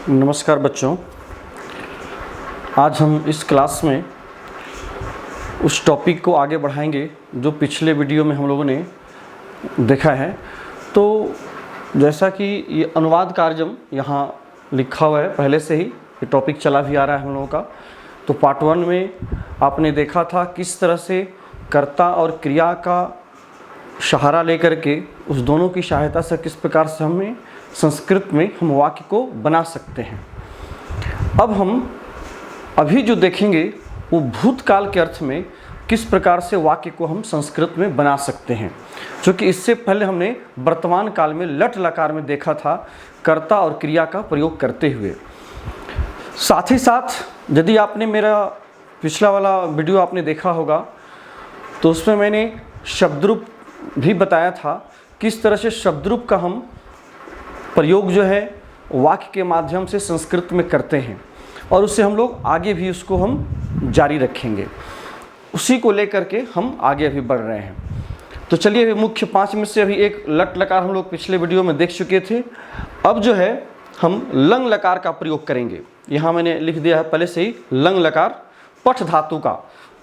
नमस्कार बच्चों, आज हम इस क्लास में उस टॉपिक को आगे बढ़ाएंगे जो पिछले वीडियो में हम लोगों ने देखा है। तो जैसा कि ये अनुवाद कार्यम यहाँ लिखा हुआ है, पहले से ही ये टॉपिक चला भी आ रहा है हम लोगों का। तो पार्ट 1 में आपने देखा था किस तरह से कर्ता और क्रिया का सहारा लेकर के उस दोनों की सहायता से किस प्रकार से हमें संस्कृत में हम वाक्य को बना सकते हैं। अब हम अभी जो देखेंगे वो भूतकाल के अर्थ में किस प्रकार से वाक्य को हम संस्कृत में बना सकते हैं, क्योंकि इससे पहले हमने वर्तमान काल में लट लकार में देखा था कर्ता और क्रिया का प्रयोग करते हुए। साथ ही साथ यदि आपने मेरा पिछला वाला वीडियो आपने देखा होगा तो उसमें मैंने शब्दरूप भी बताया था किस तरह से शब्दरूप का हम प्रयोग जो है वाक्य के माध्यम से संस्कृत में करते हैं और उससे हम लोग आगे भी उसको हम जारी रखेंगे। उसी को लेकर के हम आगे अभी बढ़ रहे हैं। तो चलिए, अभी मुख्य 5 में से अभी एक लट लकार हम लोग पिछले वीडियो में देख चुके थे। अब जो है हम लंग लकार का प्रयोग करेंगे। यहाँ मैंने लिख दिया है पहले से ही लंग लकार पठ धातु का।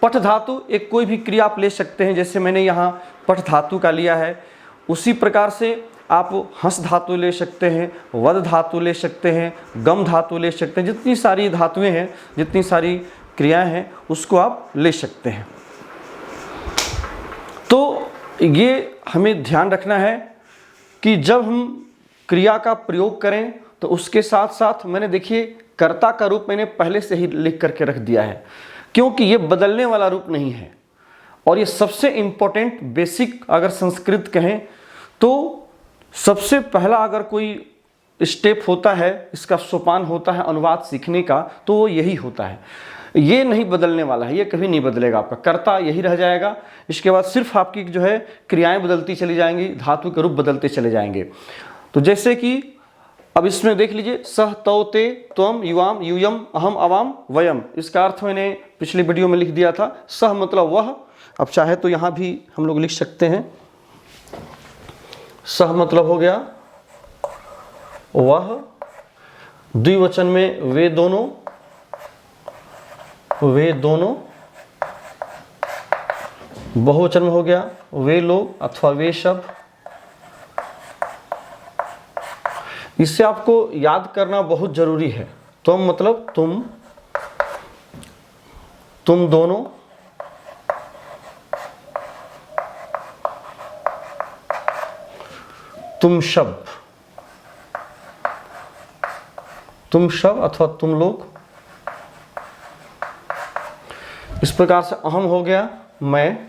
पठ धातु एक कोई भी क्रिया आप ले सकते हैं, जैसे मैंने यहाँ पठ धातु का लिया है। उसी प्रकार से आप हंस धातु ले सकते हैं, वद धातु ले सकते हैं, गम धातु ले सकते हैं। जितनी सारी धातुएं हैं, जितनी सारी क्रियाएं हैं, उसको आप ले सकते हैं। तो ये हमें ध्यान रखना है कि जब हम क्रिया का प्रयोग करें तो उसके साथ साथ मैंने देखिए कर्ता का रूप मैंने पहले से ही लिख करके रख दिया है, क्योंकि ये बदलने वाला रूप नहीं है। और ये सबसे इम्पोर्टेंट बेसिक अगर संस्कृत कहें तो सबसे पहला अगर कोई स्टेप होता है, इसका सोपान होता है अनुवाद सीखने का, तो वो यही होता है। ये नहीं बदलने वाला है, ये कभी नहीं बदलेगा। आपका कर्ता यही रह जाएगा। इसके बाद सिर्फ आपकी जो है क्रियाएं बदलती चली जाएंगी, धातु के रूप बदलते चले जाएंगे। तो जैसे कि अब इसमें देख लीजिए, सह तौ ते त्वम युवाम यूयम अहम अवाम वयम। इसका अर्थ मैंने पिछली वीडियो में लिख दिया था। सह मतलब वह, अब चाहे तो यहाँ भी हम लोग लिख सकते हैं। सह मतलब हो गया वह, द्विवचन में वे दोनों, बहुवचन में हो गया वे लोग अथवा वे सब। इससे आपको याद करना बहुत जरूरी है। तुम मतलब तुम दोनों, तुम सब अथवा तुम लोग। इस प्रकार से अहम हो गया मैं,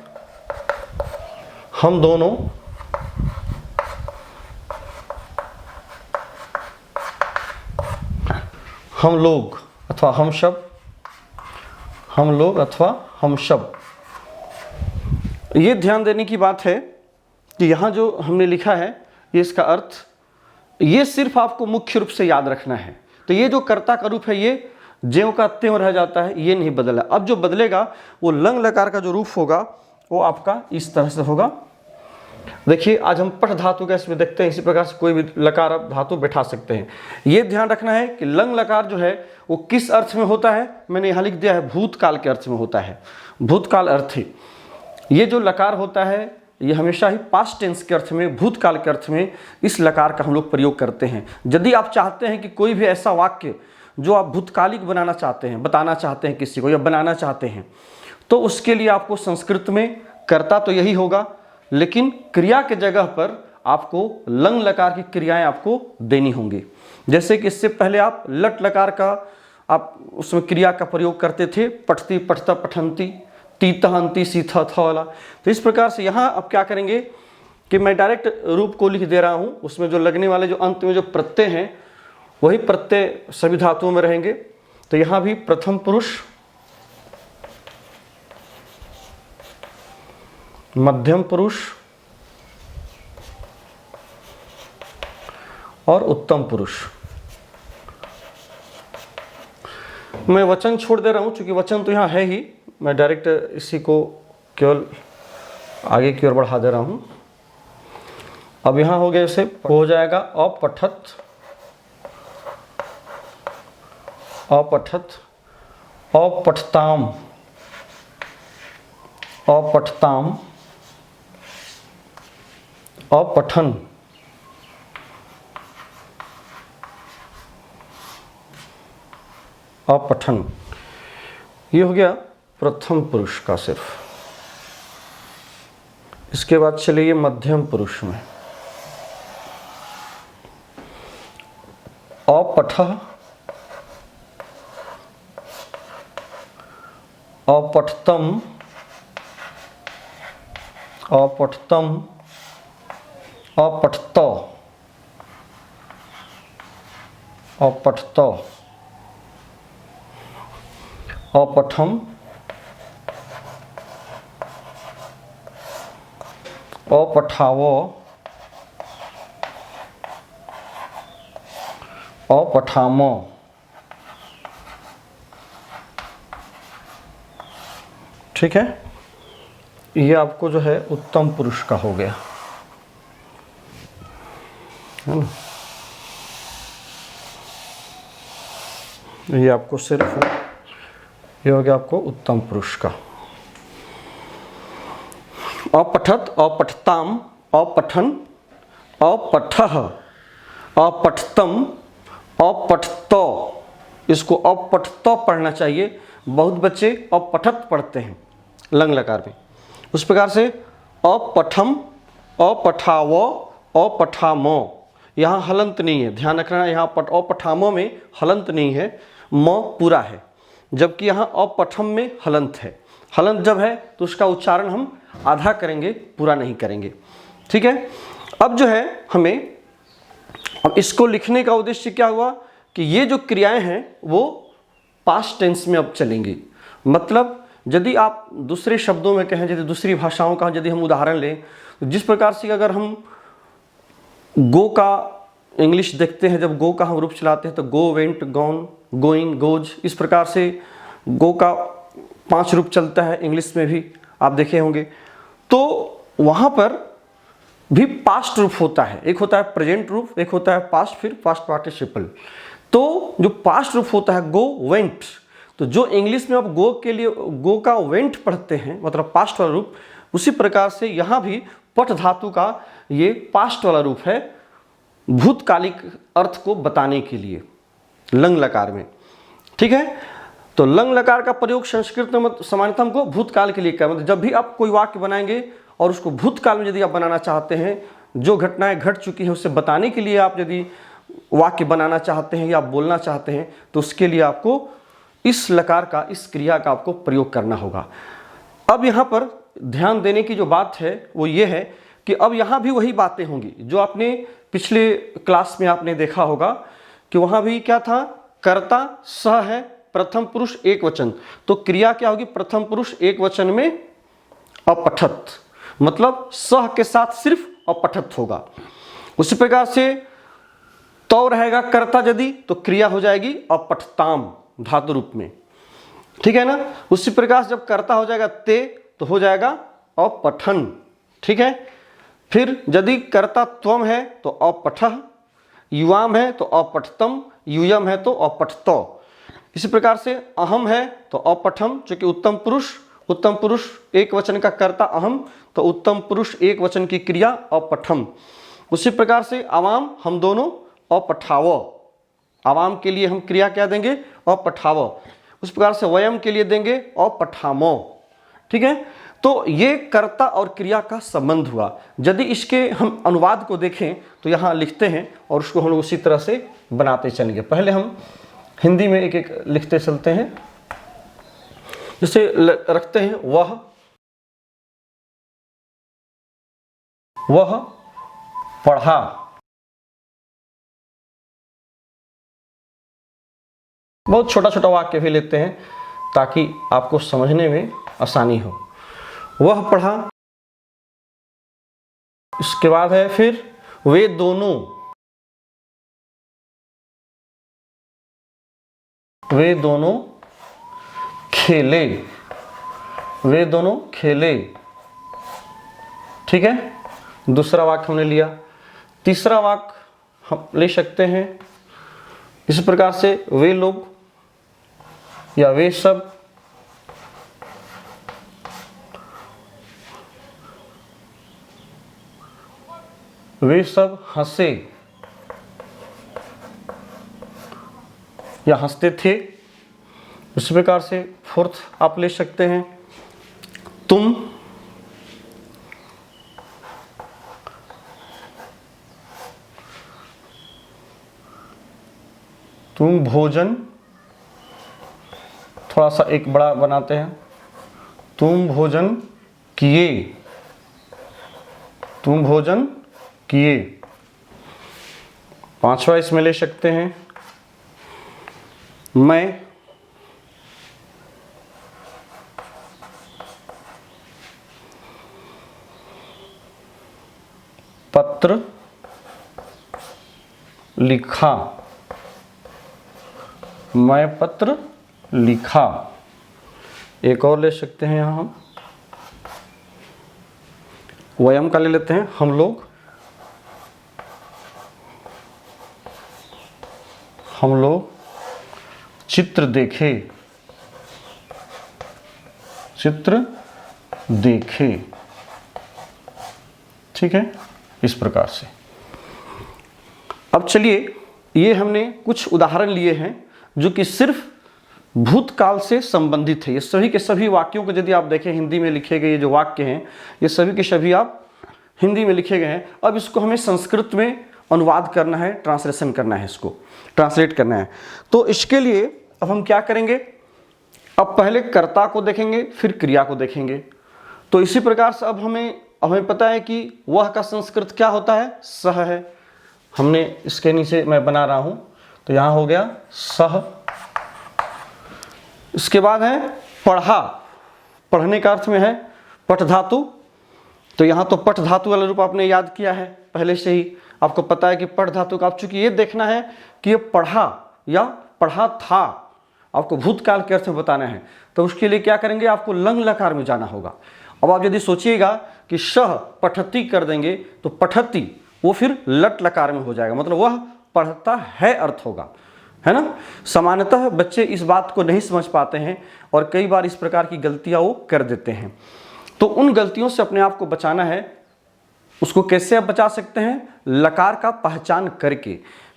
हम दोनों, हम लोग अथवा हम सब, हम लोग अथवा हम सब। ये ध्यान देने की बात है कि यहाँ जो हमने लिखा है ये इसका अर्थ, ये सिर्फ आपको मुख्य रूप से याद रखना है। तो ये जो कर्ता का रूप है ये ज्यों का त्यों रह जाता है, ये नहीं बदला। अब जो बदलेगा वो लंग लकार का जो रूप होगा वो आपका इस तरह से होगा। देखिए, आज हम पठ धातु का इसमें देखते हैं। इसी प्रकार से कोई भी लकार आप धातु बैठा सकते हैं। ये ध्यान रखना है कि लंग लकार जो है वो किस अर्थ में होता है। मैंने यहाँ लिख दिया है भूतकाल के अर्थ में होता है। भूतकाल अर्थ ये जो लकार होता है ये हमेशा ही पास्ट टेंस के अर्थ में, भूतकाल के अर्थ में इस लकार का हम लोग प्रयोग करते हैं। यदि आप चाहते हैं कि कोई भी ऐसा वाक्य जो आप भूतकालिक बनाना चाहते हैं, बताना चाहते हैं किसी को या बनाना चाहते हैं, तो उसके लिए आपको संस्कृत में कर्ता तो यही होगा, लेकिन क्रिया के जगह पर आपको लंग लकार की क्रियाएं आपको देनी होंगी। जैसे कि इससे पहले आप लट लकार का आप उसमें क्रिया का प्रयोग करते थे, पठती पठता पठंती, तीता अंति सीथा था वाला। तो इस प्रकार से यहाँ अब क्या करेंगे कि मैं डायरेक्ट रूप को लिख दे रहा हूँ। उसमें जो लगने वाले जो अंत में जो प्रत्यय हैं वही प्रत्यय सभी धातुओं में रहेंगे। तो यहाँ भी प्रथम पुरुष, मध्यम पुरुष और उत्तम पुरुष। मैं वचन छोड़ दे रहा हूँ क्योंकि वचन तो यहाँ है ही। मैं डायरेक्ट इसी को केवल आगे की ओर बढ़ा दे रहा हूँ। अब यहाँ हो गया, इसे हो जाएगा अपठत अपठत, अपठताम, अपठताम, अपठन, अपठन। ये हो गया प्रथम पुरुष का सिर्फ। इसके बाद चलिए मध्यम पुरुष में। अपठः, अपठतम, अपठतम, अपठत, अपठत, अपठम, अपठाव, अपठाम। ठीक है, ये आपको जो है उत्तम पुरुष का हो गया, है ना। ये आपको सिर्फ ये हो गया आपको उत्तम पुरुष का। अपठत, अपठताम, अपठन, अपठः, अपठतम, अपठत। इसको अपठत पढ़ना चाहिए। बहुत बच्चे अपठत पढ़ते हैं लंग लकार में। उस प्रकार से अपठम, अपठाव, अपठामो। यहाँ हलंत नहीं है, ध्यान रखना। यहाँ अपठामो में हलंत नहीं है, म पूरा है, जबकि यहाँ अपठम में हलंत है। हलंत जब है तो उसका उच्चारण हम आधा करेंगे, पूरा नहीं करेंगे। ठीक है। अब जो है हमें अब इसको लिखने का उद्देश्य क्या हुआ कि ये जो क्रियाएं हैं वो पास्ट टेंस में अब चलेंगी। मतलब यदि आप दूसरे शब्दों में कहें, यदि दूसरी भाषाओं का यदि हम उदाहरण लें, तो जिस प्रकार से अगर हम गो का इंग्लिश देखते हैं, जब गो का हम रूप चलाते हैं तो गो, वेंट, गॉन, गोइंग, गोज, इस प्रकार से गो का 5 रूप चलता है इंग्लिश में भी, आप देखे होंगे। तो वहाँ पर भी पास्ट रूप होता है, एक होता है प्रेजेंट रूप, एक होता है पास्ट, फिर पास्ट पार्टिसिपल। तो जो पास्ट रूप होता है गो, वेंट, तो जो इंग्लिश में आप गो के लिए गो का वेंट पढ़ते हैं, मतलब पास्ट वाला रूप, उसी प्रकार से यहाँ भी पठ धातु का ये पास्ट वाला रूप है, भूतकालिक अर्थ को बताने के लिए लंग लकार में। ठीक है। तो लंग लकार का प्रयोग संस्कृत में सामान्यतः हमको भूतकाल के लिए क्या, मतलब जब भी आप कोई वाक्य बनाएंगे और उसको भूतकाल में यदि आप बनाना चाहते हैं, जो घटनाएं घट चुकी हैं उससे बताने के लिए आप यदि वाक्य बनाना चाहते हैं या बोलना चाहते हैं, तो उसके लिए आपको इस लकार का, इस क्रिया का आपको प्रयोग करना होगा। अब यहाँ पर ध्यान देने की जो बात है वो ये है कि अब यहाँ भी वही बातें होंगी जो आपने पिछले क्लास में आपने देखा होगा कि वहाँ भी क्या था, कर्ता स है, प्रथम पुरुष एक वचन, तो क्रिया क्या होगी, प्रथम पुरुष एक वचन में अपठत, मतलब सह के साथ सिर्फ अपठत होगा। उसी प्रकार से तो रहेगा कर्ता यदि, तो क्रिया हो जाएगी अपठताम धातु रूप में। ठीक है ना। उसी प्रकार से जब कर्ता हो जाएगा ते, तो हो जाएगा अपठन। ठीक है। फिर यदि कर्ता त्वम है तो अपठः, युवाम है तो अपठतम, यूयम है तो अपठतो। इसी प्रकार से अहम है तो अपठम, चूंकि उत्तम पुरुष एक वचन का कर्ता अहम, तो उत्तम पुरुष एक वचन की क्रिया अपठम। उसी प्रकार से अवाम, हम दोनों, अपठाव, अवाम के लिए हम क्रिया क्या देंगे, अपठाव। उस प्रकार से वयम के लिए देंगे अपठामो। ठीक है। तो ये कर्ता और क्रिया का संबंध हुआ। यदि इसके हम अनुवाद को देखें तो यहाँ लिखते हैं और उसको हम लोग उसी तरह से बनाते चलेंगे। पहले हम हिंदी में एक एक लिखते चलते हैं। जैसे रखते हैं वह पढ़ा, बहुत छोटा छोटा वाक्य भी लेते हैं ताकि आपको समझने में आसानी हो। वह पढ़ा, इसके बाद है फिर वे दोनों, वे दोनों खेले, वे दोनों खेले। ठीक है। दूसरा वाक्य हमने लिया। तीसरा वाक्य हम ले सकते हैं इस प्रकार से, वे लोग या वे सब हंसे या हंसते थे। इस प्रकार से फोर्थ आप ले सकते हैं, तुम भोजन, थोड़ा सा एक बड़ा बनाते हैं, तुम भोजन किए, तुम भोजन किए। पांचवा इसमें ले सकते हैं, मैं पत्र लिखा, मैं पत्र लिखा। एक और ले सकते हैं यहां हम, वयम का ले लेते हैं, हम लोग चित्र देखे, चित्र देखे। ठीक है, इस प्रकार से। अब चलिए, ये हमने कुछ उदाहरण लिए हैं जो कि सिर्फ भूतकाल से संबंधित है। ये सभी के सभी वाक्यों को यदि आप देखें, हिंदी में लिखे गए जो वाक्य हैं, ये सभी के सभी आप हिंदी में लिखे गए हैं। अब इसको हमें संस्कृत में अनुवाद करना है, ट्रांसलेशन करना है, इसको ट्रांसलेट करना है। तो इसके लिए अब हम क्या करेंगे, अब पहले कर्ता को देखेंगे, फिर क्रिया को देखेंगे। तो इसी प्रकार से अब हमें पता है कि वह का संस्कृत क्या होता है, सह है। हमने इसके नीचे मैं बना रहा हूं, तो यहां हो गया सह। इसके बाद है पढ़ा, पढ़ने का अर्थ में है पठ धातु। तो यहां तो पठ धातु वाला रूप आपने याद किया है पहले से ही, आपको पता है कि पठ धातु का। आप चूंकि ये देखना है कि ये पढ़ा या पढ़ा था, आपको भूतकाल के अर्थ में बताना है, तो उसके लिए क्या करेंगे, आपको लंग लकार में जाना होगा। अब आप यदि सोचिएगा कि सह पठती कर देंगे तो पठती वो फिर लट लकार में हो जाएगा, मतलब वह पढ़ता है अर्थ होगा, है ना। सामान्यतः बच्चे इस बात को नहीं समझ पाते हैं और कई बार इस प्रकार की गलतियां वो कर देते हैं। तो उन गलतियों से अपने आप को बचाना है। उसको कैसे आप बचा सकते हैं, लकार का पहचान करके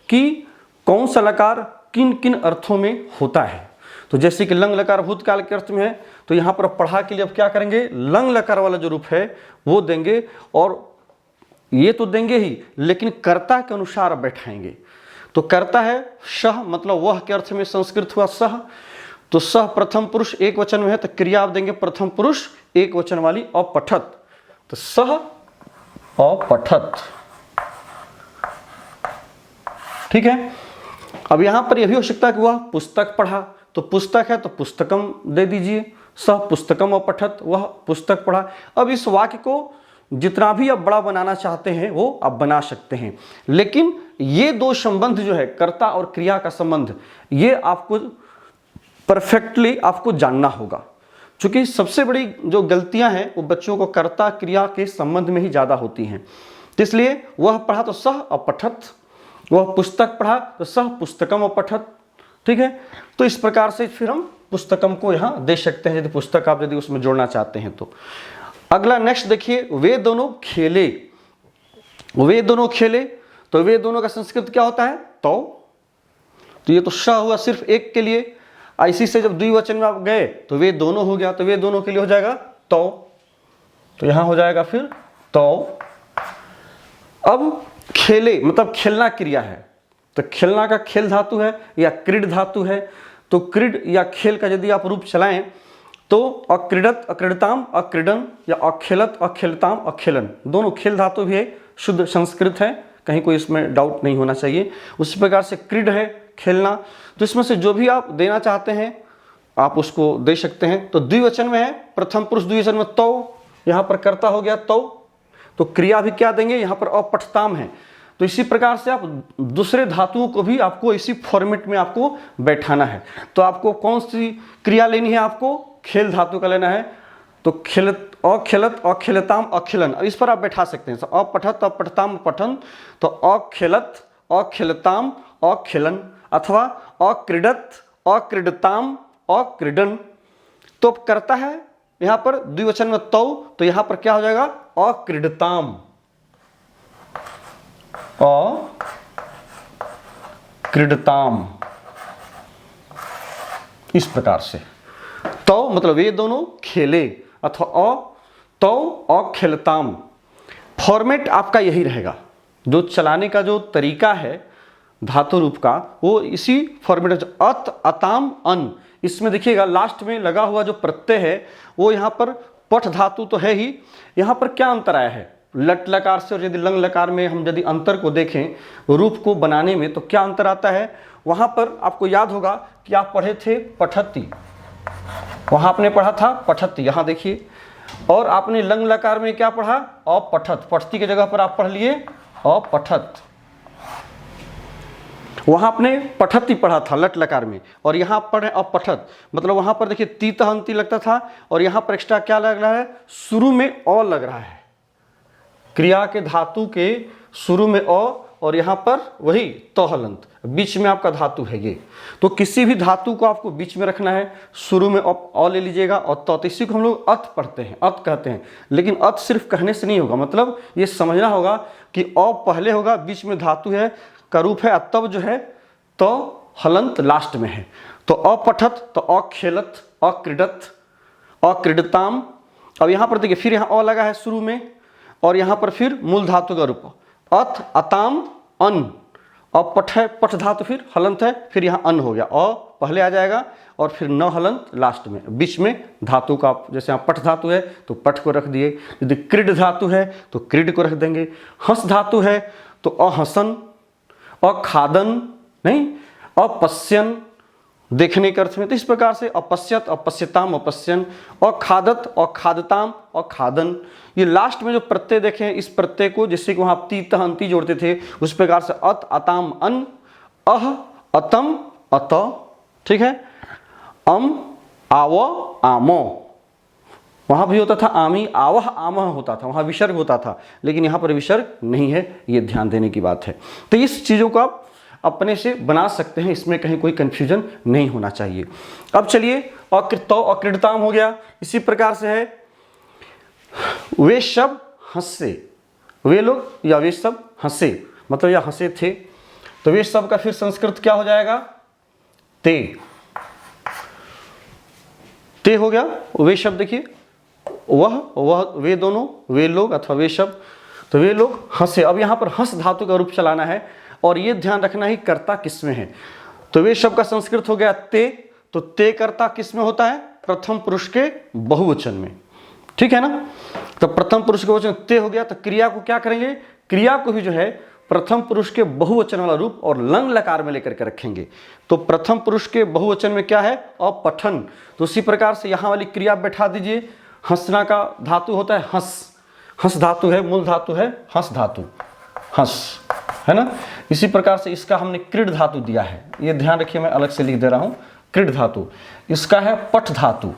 कि कौन सा लकार किन किन अर्थों में होता है। तो जैसे कि लंग लकार भूतकाल के अर्थ में है, तो यहाँ पर पढ़ा के लिए अब क्या करेंगे, लंग लकार वाला जो रूप है वो देंगे, और ये तो देंगे ही लेकिन कर्ता के अनुसार बैठाएंगे। तो कर्ता है सह, मतलब वह के अर्थ में संस्कृत हुआ सह। तो सह प्रथम पुरुष एक वचन में है, तो क्रिया आप देंगे प्रथम पुरुष एक वचन वाली अपठत। तो सह अपठत, ठीक है। अब यहां पर यह भी हो सकता है कि वह पुस्तक पढ़ा, तो पुस्तक है तो पुस्तकम दे दीजिए, सह पुस्तकम अपठत, वह पुस्तक पढ़ा। अब इस वाक्य को जितना भी आप बड़ा बनाना चाहते हैं वो आप बना सकते हैं, लेकिन ये दो संबंध जो है कर्ता और क्रिया का संबंध, ये आपको परफेक्टली आपको जानना होगा। क्योंकि सबसे बड़ी जो गलतियां हैं वो बच्चों को कर्ता क्रिया के संबंध में ही ज्यादा होती हैं। तो इसलिए वह पढ़ा तो सह अपठत, वह पुस्तक पढ़ा तो सह पुस्तकम अपठत, ठीक है। तो इस प्रकार से फिर हम पुस्तकम को यहां दे सकते हैं, यदि पुस्तक आप यदि उसमें जोड़ना चाहते हैं तो। अगला नेक्स्ट देखिए, वे दोनों खेले, वे दोनों खेले, तो वे दोनों का संस्कृत क्या होता है, तो ये तो श हुआ सिर्फ एक के लिए। इसी से जब द्विवचन में आप गए तो वे दोनों हो गया, तो वे दोनों के लिए हो जाएगा तो यहां हो जाएगा फिर तो। अब खेले मतलब खेलना क्रिया है, तो खेलना का खेल धातु है या क्रीड धातु है। तो क्रीड या खेल का यदि आप रूप चलाएं तो अक्रीडत अक्रीडताम अक्रीडन या अखेलत अखेलताम अखेलन, दोनों खेल धातु भी है, शुद्ध संस्कृत है, कहीं कोई इसमें डाउट नहीं होना चाहिए। उसी प्रकार से क्रीड है खेलना। तो इसमें से जो भी आप देना चाहते हैं आप उसको दे सकते हैं। तो द्विवचन में है, प्रथम पुरुष द्विवचन में तो, यहाँ पर कर्ता हो गया तो क्रिया भी क्या देंगे, यहाँ पर अपठताम है। तो इसी प्रकार से आप दूसरे धातुओं को भी आपको इसी फॉर्मेट में आपको बैठाना है। तो आपको कौन सी क्रिया लेनी है, आपको खेल धातु का लेना है। तो खेलत अखेलत अखेलताम अखेलन, अब इस पर आप बैठा सकते हैं। अपठत अपठताम पठन, तो अखेलत अखेलताम अखेलन, अथवा अक्रीडत अक्रीडताम अक्रीडन। तो करता है यहां पर द्विवचन में तो यहां पर क्या हो जाएगा अक्रीडताम, अक्रीडताम, इस प्रकार से। तो मतलब ये दोनों खेले अथवा तो अखेलताम। फॉर्मेट आपका यही रहेगा, जो चलाने का जो तरीका है धातु रूप का वो इसी फॉर्मेट में। अत अताम अन, इसमें देखिएगा लास्ट में लगा हुआ जो प्रत्यय है वो यहाँ पर पठ धातु तो है ही। यहाँ पर क्या अंतर आया है लट लकार से और यदि लंग लकार में हम यदि अंतर को देखें रूप को बनाने में तो क्या अंतर आता है। वहाँ पर आपको याद होगा कि आप पढ़े थे पठती, वहाँ आपने पढ़ा था पठती, यहाँ देखिए। और आपने लंग लकार में क्या पढ़ा अपठत, पठती की जगह पर आप पढ़ लिए अपठत। वहां आपने पठती पढ़ा था लट लकार में और यहां पढ़े अपठत, मतलब वहां पर देखिए तीत हंती लगता था और यहां पर एक्स्ट्रा क्या लग रहा है शुरू में अ लग रहा है, क्रिया के धातु के शुरू में अ और यहां पर वही तो हलंत, बीच में आपका धातु है ये। तो किसी भी धातु को आपको बीच में रखना है, शुरू में अ ले लीजिएगा और तो इसी को हम लोग अत पढ़ते हैं, अत कहते हैं। लेकिन अत सिर्फ कहने से नहीं होगा, मतलब ये समझना होगा कि अ पहले होगा, बीच में धातु है का रूप है, तब जो है तो हलंत लास्ट में है। तो अपठत तो अखेलत, अक्रीडत, अक्रीडताम। अब यहाँ पर देखिए फिर यहाँ अ लगा है शुरू में और यहाँ पर फिर मूल धातु का रूप अथ अताम अन। अब पठ है, पठ धातु फिर हलंत है, फिर यहाँ अन हो गया, अ पहले आ जाएगा और फिर न हलंत लास्ट में, बीच में धातु का। जैसे यहाँ पठ धातु है तो पठ को रख दिए, यदि क्रीड धातु है तो क्रीड को रख देंगे, हंस धातु है तो अहसन, अखादन नहीं अपश्यन देखने के अर्थ में। तो इस प्रकार से अपश्यत अपश्यताम अपश्यन, अखादत अखादताम अखादन। ये लास्ट में जो प्रत्यय देखें इस प्रत्यय को जैसे कि वहां तीत अंति जोड़ते थे उस प्रकार से अत अताम अन, अह अतम अत, ठीक है, अम आव आमो, वहां भी होता था आमी आवह आमह होता था, वहां विसर्ग होता था, लेकिन यहां पर विसर्ग नहीं है, ये ध्यान देने की बात है। तो इस चीजों को आप अपने से बना सकते हैं, इसमें कहीं कोई कंफ्यूजन नहीं होना चाहिए। अब चलिए अक्रीडताम हो गया। इसी प्रकार से है वे सब हंसे, वे लोग या वे सब हंसे, मतलब या हंसे थे, तो वे सब का फिर संस्कृत क्या हो जाएगा ते हो गया। वे शब्द देखिए वह वे दोनों, वे लोग अथवा वे शब्द, तो वे लोग हंसे। अब यहां पर हंस धातु का रूप चलाना है और ये ध्यान रखना ही कर्ता किस में है। तो वे शब्द का संस्कृत हो गया ते, तो ते कर्ता किस में होता है प्रथम पुरुष के बहुवचन में, ठीक है ना। तो प्रथम पुरुष के वचन ते हो गया, तो क्रिया को क्या करेंगे, क्रिया को भी जो है प्रथम पुरुष के बहुवचन वाला रूप और लंग लकार में लेकर के रखेंगे। तो प्रथम पुरुष के बहुवचन में क्या है अपठन, तो उसी प्रकार से यहां वाली क्रिया बैठा दीजिए। हंसना का धातु होता है हंस, हंस धातु है, मूल धातु है हंस धातु, हंस है ना। इसी प्रकार से इसका हमने क्रीड धातु दिया है, ये ध्यान रखिए, मैं अलग से लिख दे रहा हूं क्रीड धातु। इसका है पठ धातु,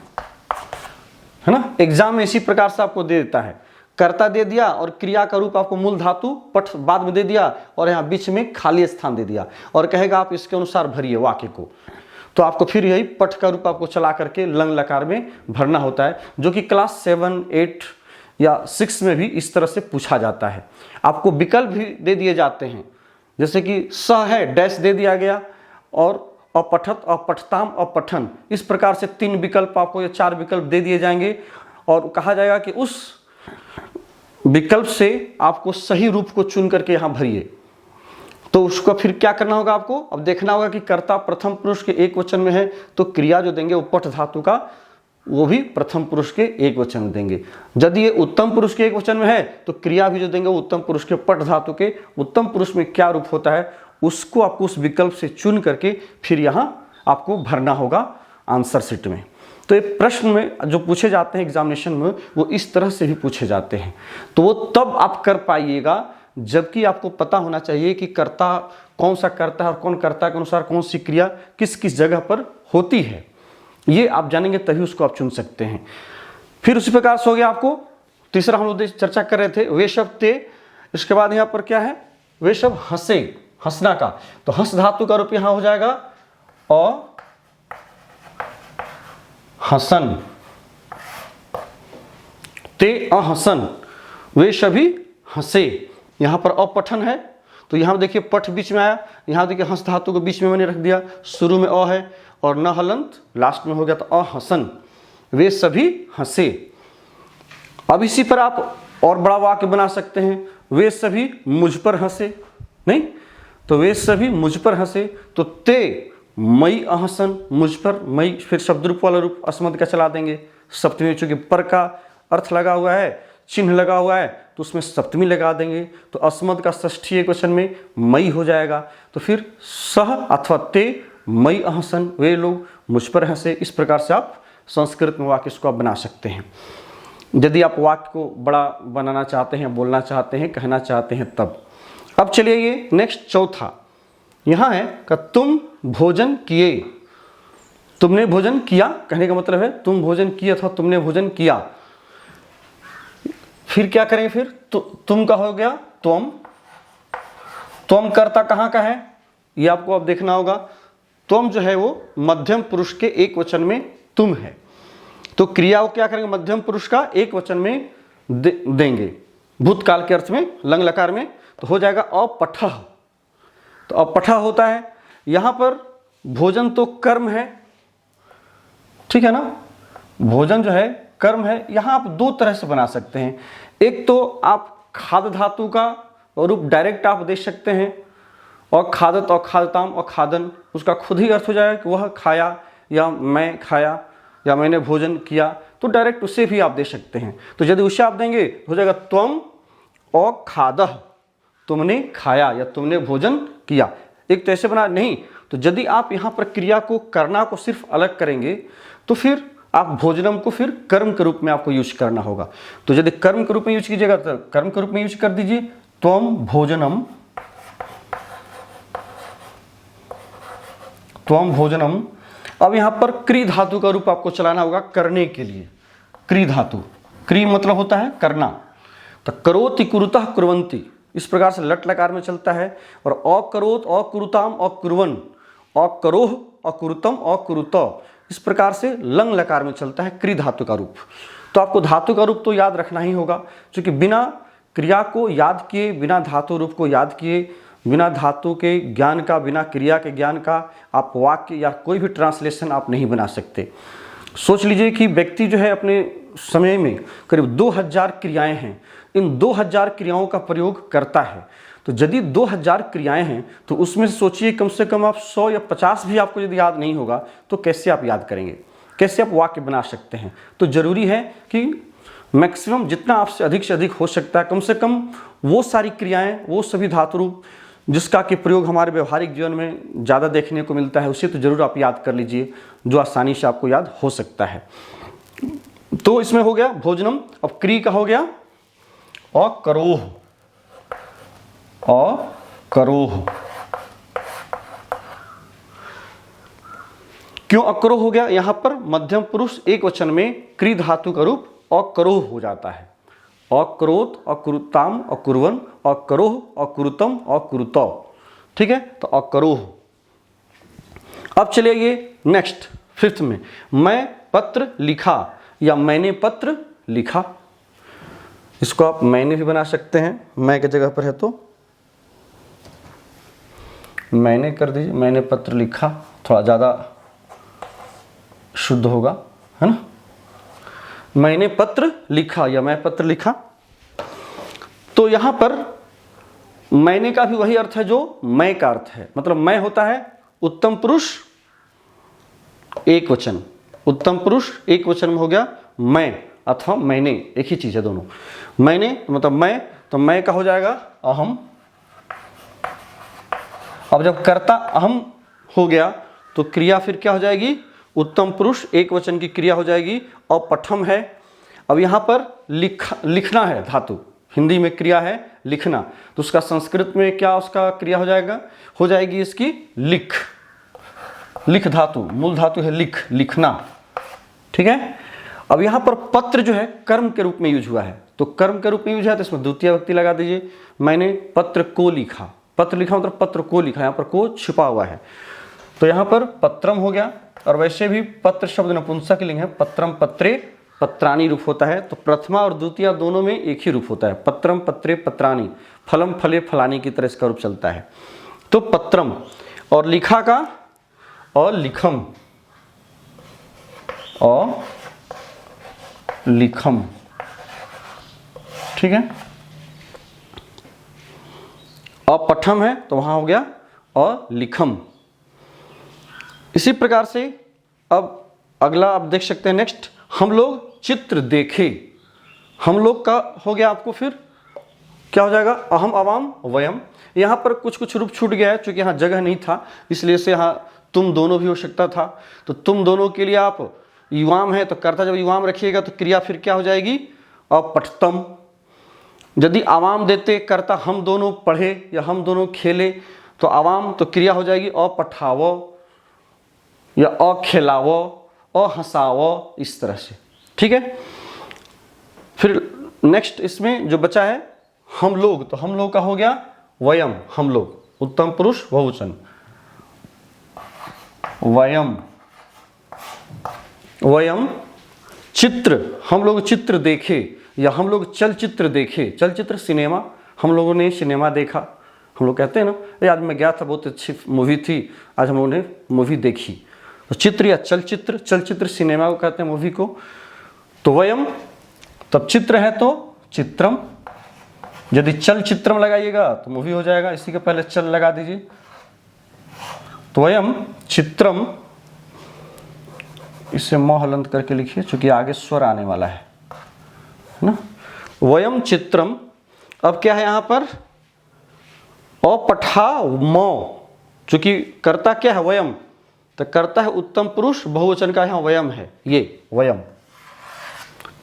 है ना। एग्जाम में इसी प्रकार से आपको दे देता है, कर्ता दे दिया और क्रिया का रूप आपको मूल धातु पठ बाद में दे दिया और यहाँ बीच में खाली स्थान दे दिया और कहेगा आप इसके अनुसार भरिए वाक्य को। तो आपको फिर यही पठ का रूप आपको चला करके लंग लकार में भरना होता है, जो कि क्लास 7, 8 या 6 में भी इस तरह से पूछा जाता है। आपको विकल्प भी दे दिए जाते हैं, जैसे कि स है डैश दे दिया गया और अपठत अपठताम अपठन, इस प्रकार से 3 विकल्प आपको या 4 विकल्प दे दिए जाएंगे और कहा जाएगा कि उस विकल्प से आपको सही रूप को चुन करके यहाँ भरिए। तो उसको फिर क्या करना होगा आपको, अब देखना होगा कि कर्ता प्रथम पुरुष के एक वचन में है तो क्रिया जो देंगे वो पठ धातु का वो भी प्रथम पुरुष के एक वचन में देंगे। यदि ये उत्तम पुरुष के एक वचन में है तो क्रिया भी जो देंगे वो उत्तम पुरुष के पठ धातु के उत्तम पुरुष में क्या रूप होता है उसको आपको उस विकल्प से चुन करके फिर यहाँ आपको भरना होगा आंसर शीट में। तो ये प्रश्न में जो पूछे जाते हैं एग्जामिनेशन में वो इस तरह से भी पूछे जाते हैं, तो वो तब आप कर पाइएगा जबकि आपको पता होना चाहिए कि कर्ता कौन सा कर्ता है और कौन कर्ता के अनुसार कौन सी क्रिया किस किस जगह पर होती है, ये आप जानेंगे तभी उसको आप चुन सकते हैं। फिर उसी प्रकार से हो गया आपको तीसरा हम लोग चर्चा कर रहे थे वे शब्द थे, इसके बाद यहाँ पर क्या है वे शब्द हंसे, हंसना का, तो हंस धातु का रूप यहाँ हो जाएगा हसन, ते अहसन, वे सभी हंसे। यहाँ पर अपठन है तो यहाँ देखिए पठ बीच में आया, यहाँ देखिए हंस धातु को बीच में मैंने रख दिया, शुरू में अ है और न हलंत लास्ट में हो गया तो अहसन, वे सभी हंसे। अब इसी पर आप और बड़ा वाक्य बना सकते हैं, वे सभी मुझ पर हंसे, नहीं तो वे सभी मुझ पर हंसे, तो ते मई अहसन, मुझ पर, मई फिर शब्द रूप वाला रूप अस्मद का चला देंगे, सप्तमी, चूंकि पर का अर्थ लगा हुआ है, चिन्ह लगा हुआ है तो उसमें सप्तमी लगा देंगे, तो अस्मद का षष्ठी एक वचन में मई हो जाएगा। तो फिर सह अथवा ते मई अहसन, वे लोग मुझ पर हंसे। इस प्रकार से आप संस्कृत में वाक्य इसको आप बना सकते हैं। यदि आप वाक्य को बड़ा बनाना चाहते हैं, बोलना चाहते हैं, कहना चाहते हैं तब। अब चलिए ये नेक्स्ट चौथा यहाँ है कि तुम भोजन किए। तुमने भोजन किया कहने का मतलब है तुम भोजन किए अथवा तुमने भोजन किया। फिर क्या करें, फिर तुम का हो गया त्वम। त्वम कर्ता कहाँ का है ये आपको अब देखना होगा। त्वम जो है वो मध्यम पुरुष के एक वचन में तुम है, तो क्रिया को क्या करेंगे, मध्यम पुरुष का एक वचन में देंगे, भूतकाल के अर्थ में लंग लकार में, तो हो जाएगा अपठः। तो अपठः होता है, यहाँ पर भोजन तो कर्म है, ठीक है ना, भोजन जो है कर्म है। यहाँ आप दो तरह से बना सकते हैं, एक तो आप खाद धातु का रूप डायरेक्ट आप दे सकते हैं, और खादत और खादताम और खादन उसका खुद ही अर्थ हो जाएगा कि वह खाया या मैं खाया या मैंने भोजन किया, तो डायरेक्ट उससे भी आप दे सकते हैं। तो यदि उससे आप देंगे तो हो जाएगा त्वम और खादह, तुमने खाया या तुमने भोजन किया। एक तो ऐसे बना, नहीं तो यदि आप यहाँ पर क्रिया को करना को सिर्फ अलग करेंगे तो फिर आप भोजनम को फिर कर्म के रूप में आपको यूज करना होगा। तो यदि कर्म के रूप में यूज कीजिएगा तो कर्म के रूप में यूज कर दीजिए, त्वम भोजनम, त्वम भोजनम। अब यहाँ पर क्री धातु का रूप आपको चलाना होगा करने के लिए। क्री धातु, क्री मतलब होता है करना, तो करोति कुरुतः कुर्वन्ति, इस प्रकार से लट लकार में चलता है। और अकरोत अकुरुताम अकुर्वन, अकरोह अकुरुतम अकुरुत, इस प्रकार से लंग लकार में चलता है क्री धातु का रूप। तो आपको धातु का रूप तो याद रखना ही होगा, क्योंकि बिना क्रिया को याद किए, बिना धातु रूप को याद किए, बिना धातु के ज्ञान का, बिना क्रिया के ज्ञान का आप वाक्य या कोई भी ट्रांसलेशन आप नहीं बना सकते। सोच लीजिए कि व्यक्ति जो है अपने समय में करीब 2000 क्रियाएं हैं, इन 2000 क्रियाओं का प्रयोग करता है। तो यदि 2000 क्रियाएं हैं तो उसमें से सोचिए कम से कम आप 100 या 50 भी आपको यदि याद नहीं होगा तो कैसे आप याद करेंगे, कैसे आप वाक्य बना सकते हैं। तो जरूरी है कि मैक्सिमम जितना आपसे अधिक से अधिक हो सकता है, कम से कम वो सारी क्रियाएं, वो सभी धातु रूप जिसका कि प्रयोग हमारे व्यवहारिक जीवन में ज़्यादा देखने को मिलता है, उसे तो जरूर आप याद कर लीजिए, जो आसानी से आपको याद हो सकता है। तो इसमें हो गया भोजनम। अब क्री का हो गया अकरोह, अकरोह। क्यों अकरोह हो गया, यहां पर मध्यम पुरुष एक वचन में क्री धातु का रूप अकरोह हो जाता है। अक्रोत अकुरुताम अकुर्वन, अकरोह अकुरुतम अकुरुत, ठीक है, तो अकरोह। अब चलिए ये नेक्स्ट फिफ्थ में, मैं पत्र लिखा या मैंने पत्र लिखा। इसको आप मैंने भी बना सकते हैं, मैं की जगह पर है तो मैंने कर दीजिए, मैंने पत्र लिखा, थोड़ा ज़्यादा शुद्ध होगा, है ना। मैंने पत्र लिखा या मैं पत्र लिखा। तो यहां पर मैंने का भी वही अर्थ है जो मैं का अर्थ है, मतलब मैं होता है उत्तम पुरुष एक वचन, उत्तम पुरुष एक वचन में हो गया मैं अथवा मैंने, एक ही चीज है दोनों। मैंने मतलब मैं, तो मैं का हो जाएगा अहम। अब जब कर्ता अहम हो गया तो क्रिया फिर क्या हो जाएगी, उत्तम पुरुष एक वचन की क्रिया हो जाएगी और पठम है। अब यहाँ पर लिखना है धातु, हिंदी में क्रिया है लिखना, तो उसका संस्कृत में क्या उसका क्रिया हो जाएगा, हो जाएगी इसकी लिख। लिख धातु, मूल धातु है लिख, लिखना, ठीक है। अब यहाँ पर पत्र जो है कर्म के रूप में यूज हुआ है, तो कर्म के रूप में यूज है तो इसमें द्वितीय विभक्ति लगा दीजिए। मैंने पत्र को लिखा, पत्र लिखा मतलब पत्र को लिखा, यहाँ पर को छिपा हुआ है। तो यहाँ पर पत्रम हो गया, और वैसे भी पत्र शब्द नपुंसक लिंग है, पत्रम पत्रे पत्राणी रूप होता है। तो प्रथमा और द्वितीय दोनों में एक ही रूप होता है, पत्रम पत्रे पत्राणी, फलम फले फलानी की तरह इसका रूप चलता है। तो पत्रम, और लिखा का और लिखम, और लिखम, ठीक है। और पठम है तो वहां हो गया और लिखम। इसी प्रकार से अब अगला आप देख सकते हैं नेक्स्ट, हम लोग चित्र देखे, हम लोग का हो गया आपको फिर क्या हो जाएगा, अहम अवाम वयम। यहाँ पर कुछ कुछ रूप छूट गया है, चूंकि यहाँ जगह नहीं था इसलिए से यहाँ तुम दोनों भी हो सकता था। तो तुम दोनों के लिए आप युवाम है तो कर्ता जब युवाम रखिएगा तो क्रिया फिर क्या हो जाएगी, अपठतम। यदि आवाम देते कर्ता हम दोनों पढ़े या हम दोनों खेले तो आवाम तो क्रिया हो जाएगी अपठावो या अखेलावो, अहसावो, इस तरह से, ठीक है। फिर नेक्स्ट इसमें जो बचा है हम लोग, तो हम लोग का हो गया वयम, हम लोग, उत्तम पुरुष बहुवचन, वयम, वयम चित्र, हम लोग चित्र देखे या हम लोग चलचित्र देखे, चलचित्र सिनेमा, हम लोगों ने सिनेमा देखा। हम लोग कहते हैं ना, ये आज मैं गया था, बहुत अच्छी मूवी थी, आज हम लोगों ने मूवी देखी। तो चित्र या चलचित्र, चलचित्र सिनेमा को कहते हैं मूवी को। तो वयम, तब चित्र है तो चित्रम, यदि चलचित्रम लगाइएगा तो मूवी हो जाएगा, इसी के पहले चल लगा दीजिए। तो वयम चित्रम, इसे म हलंत करके लिखिए क्योंकि आगे स्वर आने वाला है ना। वयम चित्रम, अब क्या है यहाँ पर अपठा मो, चूंकि कर्ता क्या है वयम, तो कर्ता है उत्तम पुरुष बहुवचन का यहाँ वयम है, ये वयम,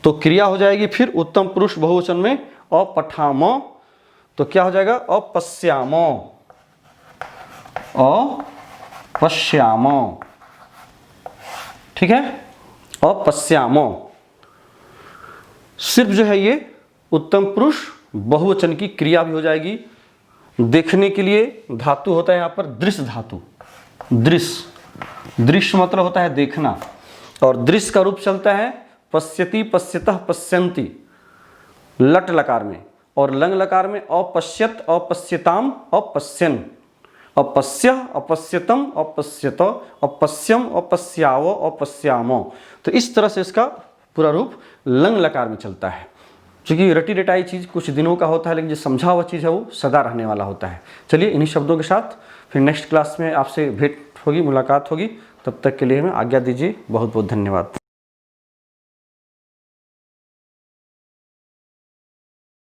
तो क्रिया हो जाएगी फिर उत्तम पुरुष बहुवचन में अपठामो, तो क्या हो जाएगा अपश्यामो, अपश्यामो, ठीक है, अपश्यामो। सिर्फ जो है ये उत्तम पुरुष बहुवचन की क्रिया भी हो जाएगी। देखने के लिए धातु होता है यहाँ पर दृश्य धातु, दृश्य, दृश्य मतलब होता है देखना, और दृश्य का रूप चलता है पश्यति, पश्यतः, पश्यन्ति, लट लकार में, और लंग लकार में अपश्यत, अपश्यताम, अपश्यन, अपश्य, अपश्यतम, अपश्यत, अपश्यम, अपश्यावो, अपश्यामो। तो इस तरह से इसका पूरा रूप लंग लकार में चलता है। क्योंकि रटी रटाई चीज़ कुछ दिनों का होता है, लेकिन जो समझा हुआ चीज़ है वो सदा रहने वाला होता है। चलिए इन्हीं शब्दों के साथ फिर नेक्स्ट क्लास में आपसे भेंट होगी, मुलाकात होगी। तब तक के लिए हमें आज्ञा दीजिए। बहुत बहुत धन्यवाद।